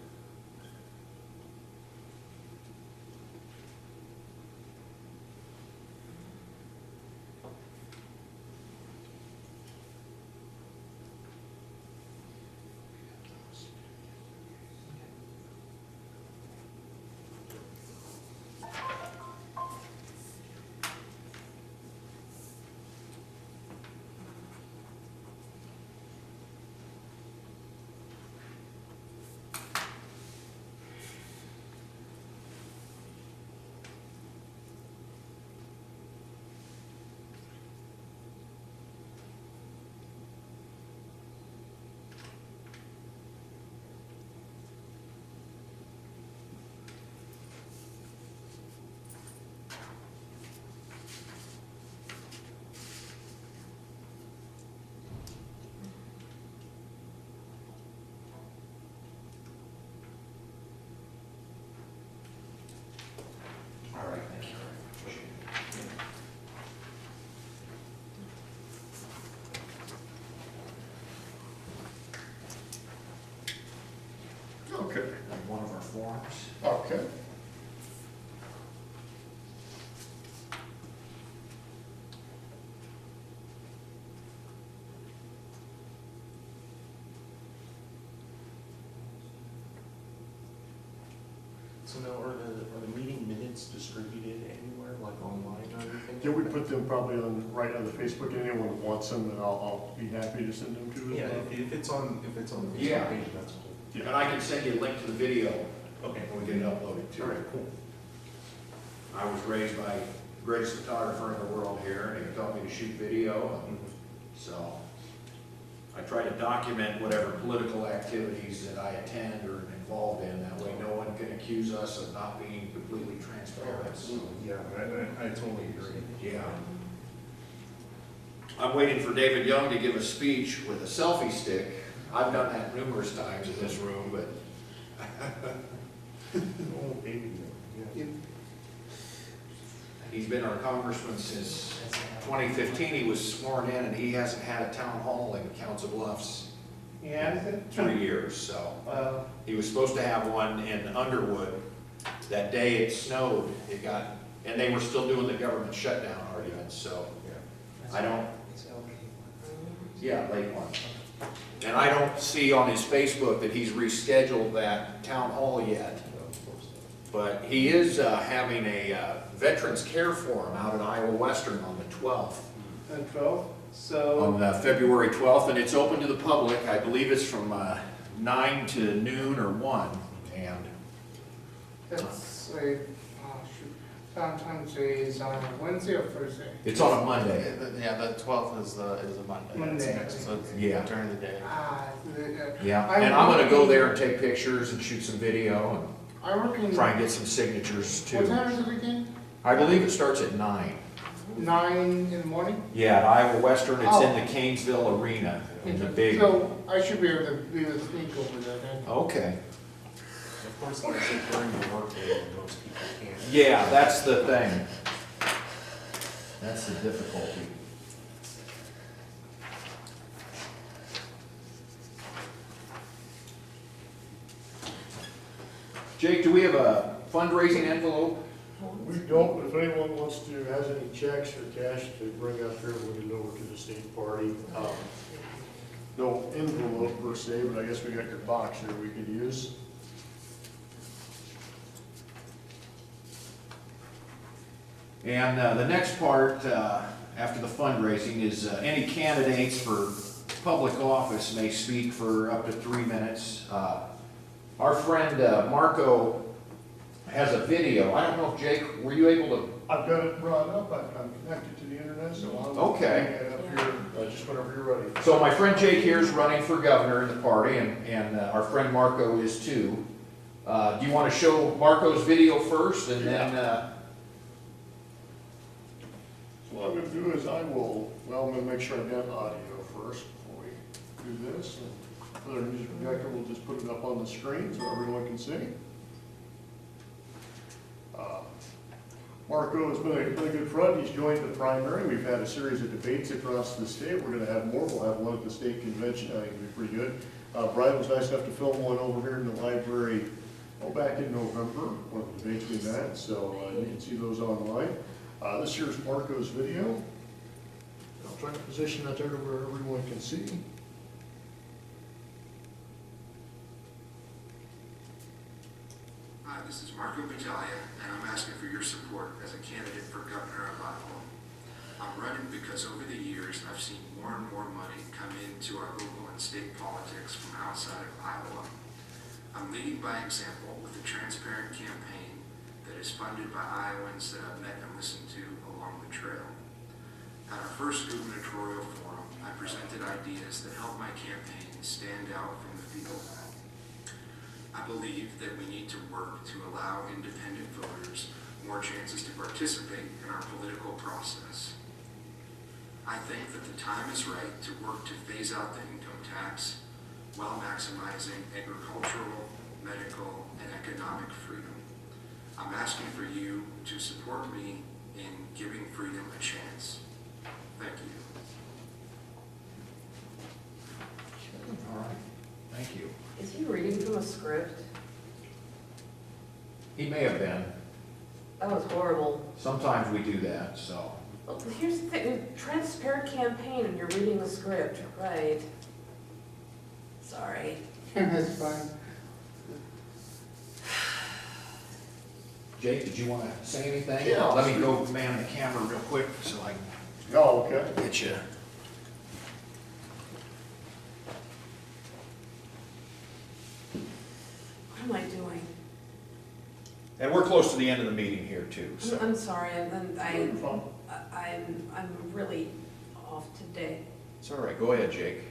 All right, thank you. Appreciate it. Okay. Like one of our forms. Okay. So now, are the meeting minutes distributed anywhere, like online or anything? Yeah, we put them probably right on the Facebook, anyone that wants them, and I'll be happy to send them to. Yeah, if it's on the Facebook Yeah. page, that's cool. And I can send you a link to the video Okay. when we get it uploaded too. All right, cool. I was raised by the greatest photographer in the world here, and he taught me to shoot video, and so I try to document whatever political activities that I attend or am involved in. That way no one can accuse us of not being completely transparent. Yeah, I totally agree. Yeah. I'm waiting for David Young to give a speech with a selfie stick. I've done that numerous times in this room, but Oh, baby, yeah. He's been our congressman since 2015. He was sworn in, and he hasn't had a town hall in Council Bluffs Yeah, in 3 years, so. well, He was supposed to have one in Underwood. That day it snowed, and they were still doing the government shutdown arguments, so. I don't, It's LP. yeah, late one. And I don't see on his Facebook that he's rescheduled that town hall yet. But he is having a Veterans Care Forum out at Iowa Western on the 12th. and 12, so, On February 12th, and it's open to the public. I believe it's from 9 to noon or 1. And that's a, oh shoot, Valentine's Day is on Wednesday or Thursday? it's on a Monday. Yeah, the 12th is a Monday. Monday. So it's Yeah. during the day. Yeah, and I'm gonna go there and take pictures and shoot some video I work in, and try and get some signatures what too. time is it again? I believe it starts at 9. 9 in the morning? Yeah, at Iowa Western, it's in Oh. the Canesville Arena, in the big, So I should be able to do the sneak over there then. okay. Of course, like I said, during the workday, when most people can't. Yeah, that's the thing. That's the difficulty. Jake, do we have a fundraising envelope? We don't, but if anyone wants to, has any checks or cash to bring up here, we'll get it over to the state party. No envelope per se, but I guess we got your box here we could use. And the next part, after the fundraising, is any candidates for public office may speak for up to 3 minutes. Our friend Marco has a video. I don't know if Jake, were you able to? I've got it brought up, I'm connected to the internet, so I'll. Okay. Bring it up here, just whenever you're ready. So my friend Jake here is running for governor in the party, and our friend Marco is too. Do you want to show Marco's video first, and then? So what I'm gonna do is I'm gonna make sure I've got audio first before we do this. And for the news projector, we'll just put it up on the screen so everyone can see. Marco has been a good friend. He's joined the primary. We've had a series of debates across the state. We're gonna have more. We'll have one at the state convention. I think it'll be pretty good. Brian was nice enough to film one over here in the library, back in November, one of the debates we've had. So you can see those online. This here's Marco's video. I'll try to position that there to where everyone can see. Hi, this is Marco Battaglia, and I'm asking for your support as a candidate for governor of Iowa. I'm running because over the years, I've seen more and more money come into our local and state politics from outside of Iowa. I'm leading by example with a transparent campaign that is funded by Iowans that I've met and listened to along the trail. At our first gubernatorial forum, I presented ideas that help my campaign stand out from the field. I believe that we need to work to allow independent voters more chances to participate in our political process. I think that the time is right to work to phase out the income tax while maximizing agricultural, medical, and economic freedom. I'm asking for you to support me in giving freedom a chance. Thank you. All right, thank you. Is he reading from a script? He may have been. That was horrible. Sometimes we do that, so. Well, here's the thing, transparent campaign and you're reading the script, right? Sorry. That's fine. Jake, did you want to say anything? Yeah. Let me go man the camera real quick so I Oh, okay. can get you. What am I doing? And we're close to the end of the meeting here too, so. I'm sorry, and then Fun. I'm really off today. It's all right, go ahead, Jake.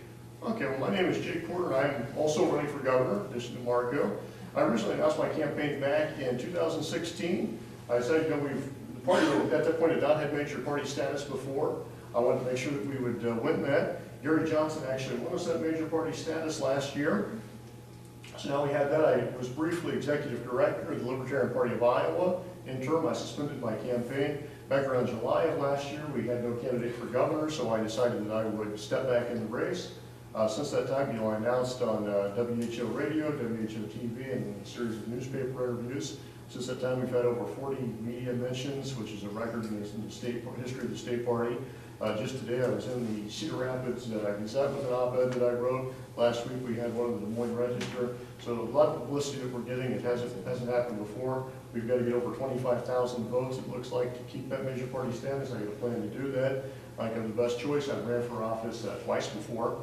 Okay, well, my name is Jake Porter. I'm also running for governor, in addition to Marco. I originally announced my campaign back in 2016. I said, the party at that point had not had major party status before. I wanted to make sure that we would win that. Gary Johnson actually won us that major party status last year. So now we had that. I was briefly executive director of the Libertarian Party of Iowa. Interim, I suspended my campaign. Back around July of last year, we had no candidate for governor, so I decided that I would step back in the race. Since that time, I announced on WHO radio, WHO TV, and a series of newspaper interviews. Since that time, we've had over 40 media mentions, which is a record in the state history of the state party. Just today, I was in the Cedar Rapids Gazette with an op-ed that I wrote. Last week, we had one of the Des Moines Register. So a lot of publicity that we're getting. It hasn't happened before. We've got to get over 25,000 votes, it looks like, to keep that major party status. I got a plan to do that. I think I'm the best choice. I've ran for office twice before.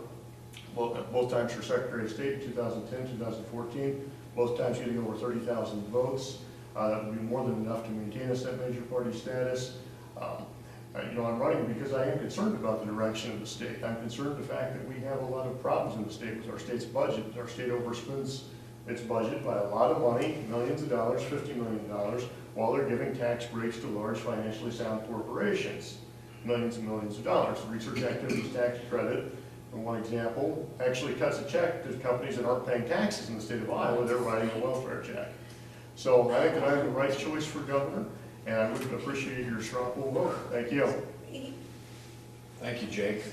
Both times for Secretary of State, 2010, 2014. Both times getting over 30,000 votes. That would be more than enough to maintain us that major party status. I'm running because I am concerned about the direction of the state. I'm concerned with the fact that we have a lot of problems in the state with our state's budget. Our state overspends its budget by a lot of money, millions of dollars, $50 million, while they're giving tax breaks to large financially sound corporations. Millions and millions of dollars. The research activities tax credit, for one example, actually cuts a check to companies that aren't paying taxes in the state of Iowa. They're writing a welfare check. So I think that I'm the right choice for governor, and I would appreciate your strong vote. Thank you. Thank you, Jake.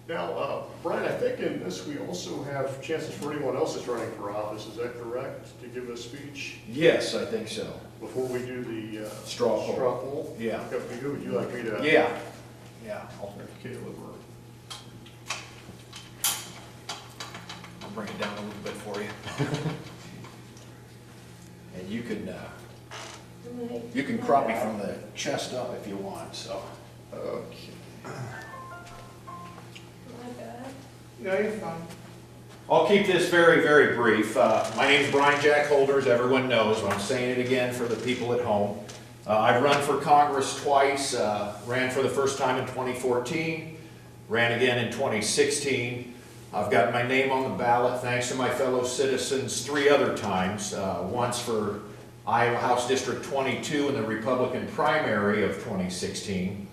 Now, Brian, I think in this we also have chances for anyone else that's running for office. Is that correct? To give a speech Yes, I think so. before we do the Straw poll. straw poll? Yeah. Okay, would you like me to? Yeah. Yeah. I'll Caleb, or- bring it down a little bit for you. And you can crop me from the chest up if you want, so. Okay. No, you're fine. I'll keep this very, very brief. My name's Brian Jack Holder, as everyone knows, but I'm saying it again for the people at home. I've run for Congress twice, ran for the first time in 2014, ran again in 2016. I've got my name on the ballot, thanks to my fellow citizens, 3 other times. Once for Iowa House District 22 in the Republican primary of 2016.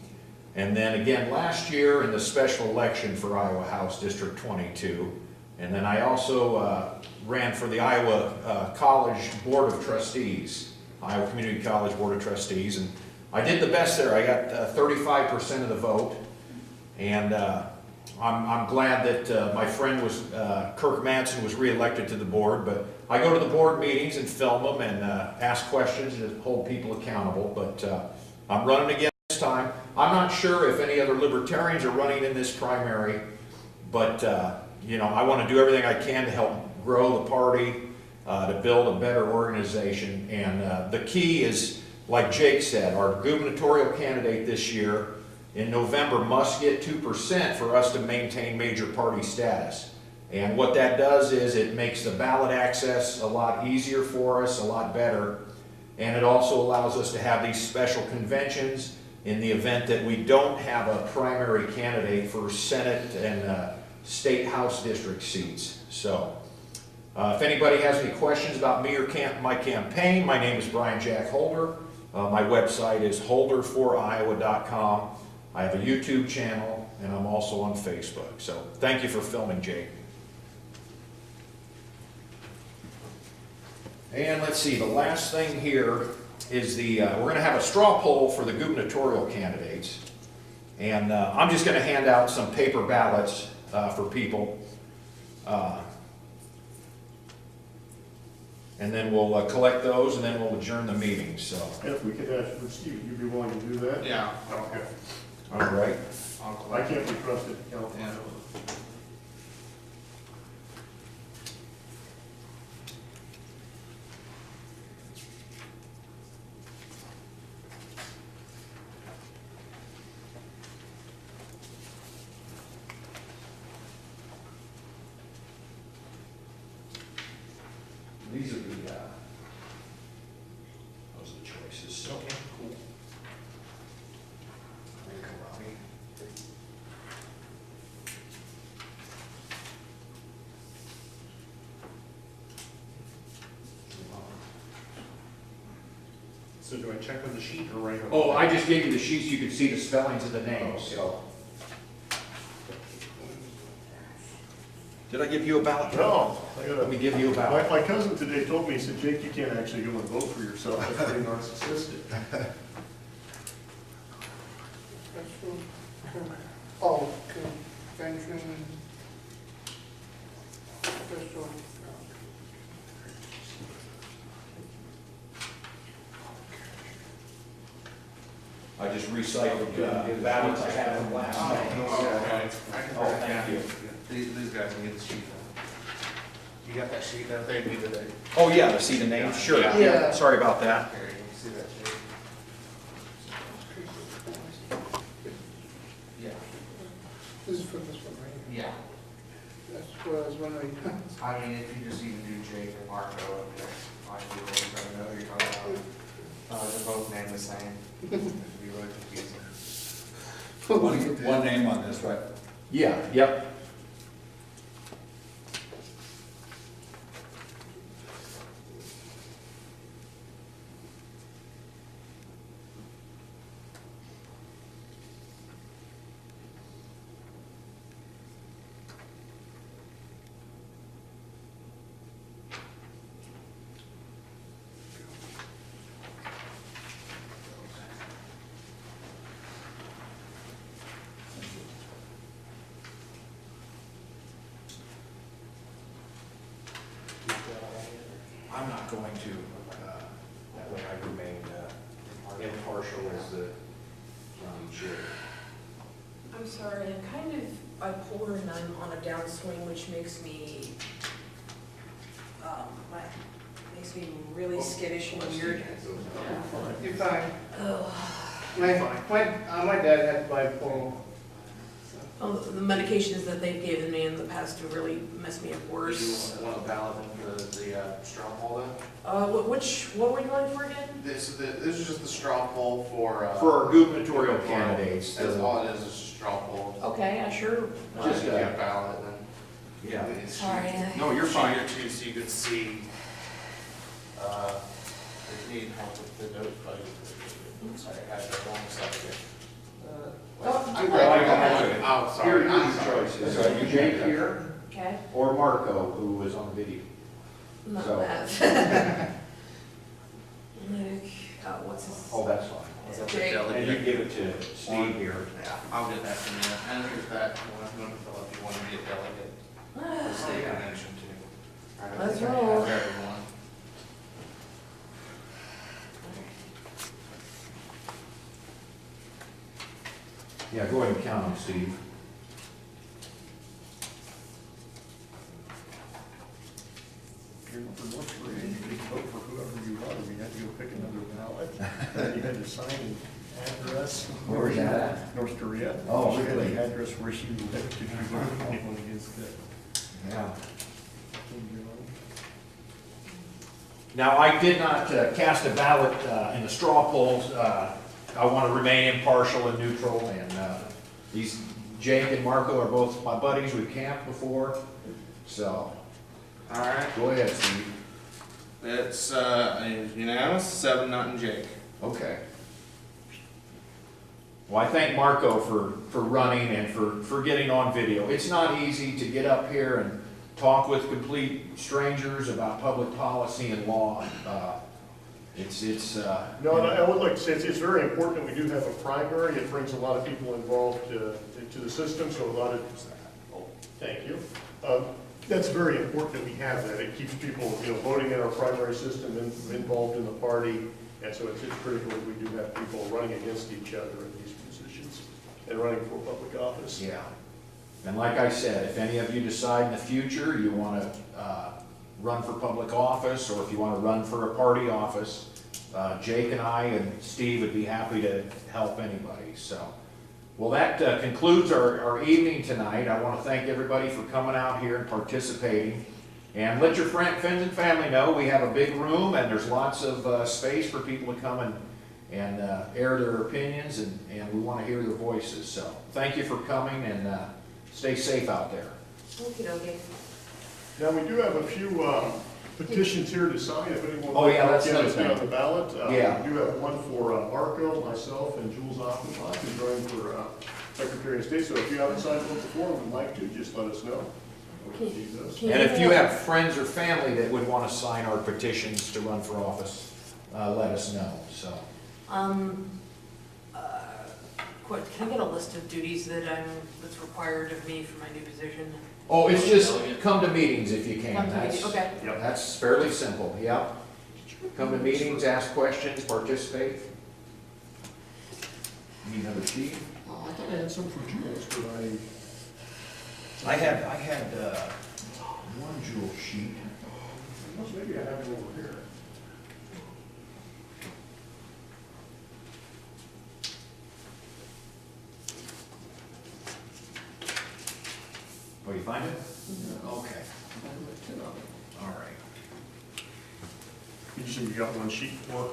And then again last year in the special election for Iowa House District 22. And then I also ran for the Iowa College Board of Trustees, Iowa Community College Board of Trustees. And I did the best there. I got 35% of the vote. And I'm glad that my friend was, Kirk Madsen was reelected to the board, but I go to the board meetings and film them and ask questions and hold people accountable, but I'm running again this time. I'm not sure if any other libertarians are running in this primary, but I want to do everything I can to help grow the party, to build a better organization, and the key is, like Jake said, our gubernatorial candidate this year in November must get 2% for us to maintain major party status. And what that does is it makes the ballot access a lot easier for us, a lot better. And it also allows us to have these special conventions in the event that we don't have a primary candidate for Senate and state House district seats. So if anybody has any questions about me or my campaign, my name is Brian Jack Holder. My website is holderforiowa.com. I have a YouTube channel, and I'm also on Facebook. So thank you for filming, Jake. And let's see, the last thing here is we're going to have a straw poll for the gubernatorial candidates. And I'm just going to hand out some paper ballots for people. And then we'll collect those, and then we'll adjourn the meeting. So. If we could ask for Steve, would you be willing to do that? Yeah. Okay. All right. I can't be trusted. No. Yeah. These are the those are the choices. Okay, cool. There you go, Robbie. So do I check on the sheet or write on? Oh, I just gave you the sheets, you could see the spellings of the names, so. Did I give you a ballot? No, Let me give you a ballot. my cousin today told me, he said, Jake, you can't actually go and vote for yourself, that's pretty narcissistic. Oh, convention. Official. I just recycled ballots I had from last night. Okay. Oh, thank you. These guys can get the sheet. You got that sheet that they need today? Oh, yeah, to see the names, sure. Yeah. Sorry about that. Here, you can see that sheet. Yeah. This is for this one, right? Yeah. That's what I was wondering. I mean, if you just even do Jake and Marco up there, I should be able to know who you're talking about. They're both named the same. It'd be really confusing. One name on this, right? Yeah, yep. I'm not going to, that way I remain impartial as the chair. I'm sorry, I'm kind of bipolar and I'm on a downswing, which makes me, makes me really skittish and weird. You're fine. Ugh. My dad had bipolar. Oh, the medications that they've given me in the past have really messed me up worse. You want a ballot in for the straw poll then? What were you going for again? This is just the straw poll for. For our gubernatorial candidates. That's all it is a straw poll. Okay, I sure. Just, Just a ballot then. Yeah. It's Sorry. No, you're fine. sheet or two, so you could see, if you need help with the note, sorry, I had the wrong side here. Oh, sorry. Here are your choices. Are you Jake here Okay. or Marco, who was on the video? Not So- that. Nick, what's his? Oh, that's fine. Is that the Jake. And you delegate? give it to Steve here. Yeah, I'll get that from you. And here's that, one to fill if you want to be a delegate. The state convention too. All right, Let's I roll. have everyone. Yeah, go ahead and count them, Steve. You're for North Korea, you could vote for whoever you wanted, you had to go pick another ballot. Then you had to sign an address. Where was that at? North Korea. Oh, She had really? the address where she lived, if you voted anyone against it. Yeah. Now, I did not cast a ballot in the straw polls. I want to remain impartial and neutral, and these Jake and Marco are both my buddies. We've camped before, so All right, go ahead, Steve. it's unanimous, 7, nothing Jake. Okay. Well, I thank Marco for running and for getting on video. It's not easy to get up here and talk with complete strangers about public policy and law. No, and I would like to say, it's very important that we do have a primary. It brings a lot of people involved into the system, so a lot of, oh, thank you. That's very important that we have that. It keeps people, voting in our primary system and involved in the party. And so it's critical that we do have people running against each other in these positions and running for public office. Yeah. And like I said, if any of you decide in the future you want to run for public office, or if you want to run for a party office, Jake and I and Steve would be happy to help anybody. So, well, that concludes our evening tonight. I want to thank everybody for coming out here and participating. And let your friends and family know we have a big room and there's lots of space for people to come and air their opinions, and we want to hear their voices. So thank you for coming, and stay safe out there. Okey dokey. Now, we do have a few petitions here to sign, if anyone. Oh, yeah, that's another wants to thing. on the ballot. Yeah. We do have one for Marco, myself, and Jules Offenbach, who's running for Secretary of State. So if you haven't signed one before and would like to, just let us know. Can And you if you give me a- have friends or family that would want to sign our petitions to run for office, let us know, so. Can I get a list of duties that's required of me for my new position? Oh, it's just come to meetings if you can. Come to That's- meeting, okay. That's fairly simple, yep. Come to meetings, ask questions, participate. Need another sheet? Oh, I thought I had some for Jules, but I had, One jewel sheet. maybe I have it over here. Oh, you find it? Yeah. Okay, I have like 10 of them. all right. You said you got one sheet for?